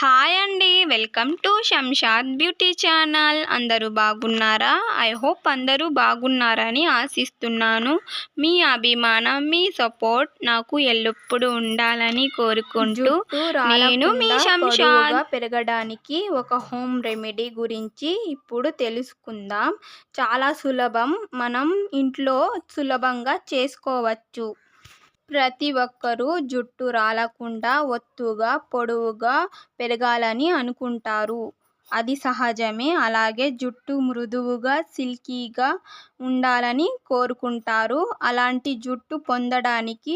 Hi అండి, welcome to Shamshad beauty channel. అందరూ బాగున్నారా? ఐ హోప్ అందరూ బాగున్నారని ఆశిస్తున్నాను. మీ అభిమానం, మీ సపోర్ట్ నాకు ఎల్లప్పుడూ ఉండాలని కోరుకుంటూ నేను మీ శంషాద్. పెరగడానికి ఒక హోమ్ రెమెడీ గురించి ఇప్పుడు తెలుసుకుందాం. చాలా సులభం, మనం ఇంట్లో సులభంగా చేసుకోవచ్చు. ప్రతి ఒక్కరూ జుట్టు రాలకుండా ఒత్తుగా పొడవుగా పెరగాలని అనుకుంటారు. అది సహజమే. అలాగే జుట్టు మృదువుగా సిల్కీగా ఉండాలని కోరుకుంటారు. అలాంటి జుట్టు పొందడానికి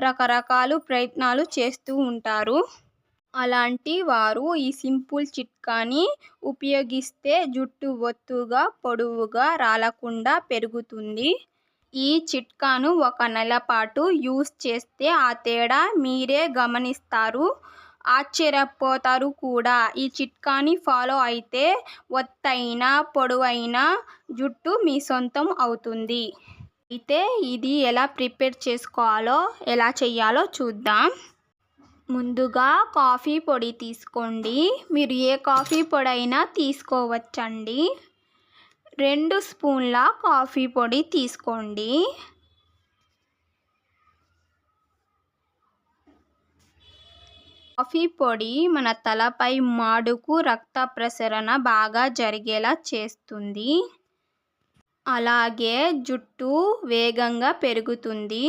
రకరకాల ప్రయత్నాలు చేస్తూ ఉంటారు. అలాంటి వారు ఈ సింపుల్ చిట్కాని ఉపయోగిస్తే జుట్టు ఒత్తుగా పొడవుగా రాలకుండా పెరుగుతుంది. ఈ చిట్కాను ఒక నెల పాటు యూస్ చేస్తే ఆ తేడా మీరే గమనిస్తారు, ఆశ్చర్యపోతారు కూడా. ఈ చిట్కాని ఫాలో అయితే ఒత్తైన పొడవైన జుట్టు మీ సొంతం అవుతుంది. అయితే ఇది ఎలా ప్రిపేర్ చేసుకోవాలో, ఎలా చేయాలో చూద్దాం. ముందుగా కాఫీ పొడి తీసుకోండి. మీరు ఏ కాఫీ పొడి అయినా తీసుకోవచ్చండి. 2 స్పూన్ల కాఫీ పొడి తీసుకోండి. కాఫీ పొడి మన తలపై మాడుకు, రక్త ప్రసరణ బాగా జరిగేలా చేస్తుంది. అలాగే జుట్టు వేగంగా పెరుగుతుంది.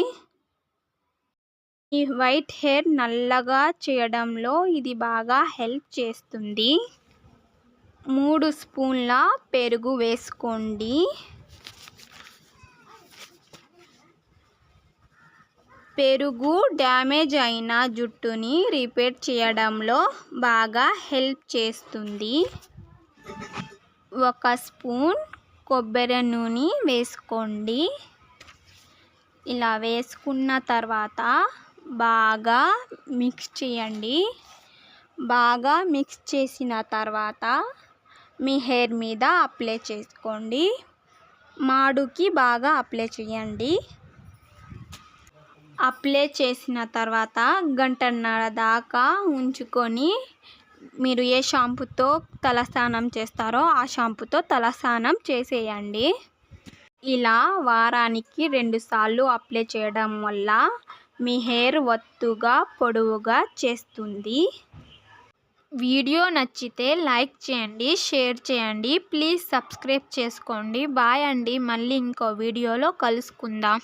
ఈ వైట్ హెయిర్ నల్లగా చేయడంలో ఇది బాగా హెల్ప్ చేస్తుంది. 3 స్పూన్ల పెరుగు వేసుకోండి. పెరుగు డ్యామేజ్ అయిన జుట్టుని రిపేర్ చేయడంలో బాగా హెల్ప్ చేస్తుంది. 1 స్పూన్ కొబ్బరి నూనె వేసుకోండి. ఇలా వేసుకున్న తర్వాత బాగా మిక్స్ చేయండి. బాగా మిక్స్ చేసిన తర్వాత మీ హెయిర్ మీద అప్లై చేసుకోండి. మాడుకి బాగా అప్లై చేయండి. అప్లై చేసిన తర్వాత గంటన్నర దాకా ఉంచుకొని మీరు ఏ షాంపూతో తలస్నానం చేస్తారో ఆ షాంపూతో తలస్నానం చేసేయండి. ఇలా వారానికి 2 సార్లు అప్లై చేయడం వల్ల మీ హెయిర్ ఒత్తుగా పొడవుగా చేస్తుంది. వీడియో నచ్చితే లైక్ చేయండి, షేర్ చేయండి, ప్లీజ్ సబ్స్క్రైబ్ చేసుకోండి. బాయ్ అండి, మళ్ళీ ఇంకో వీడియోలో కలుసుకుందాం.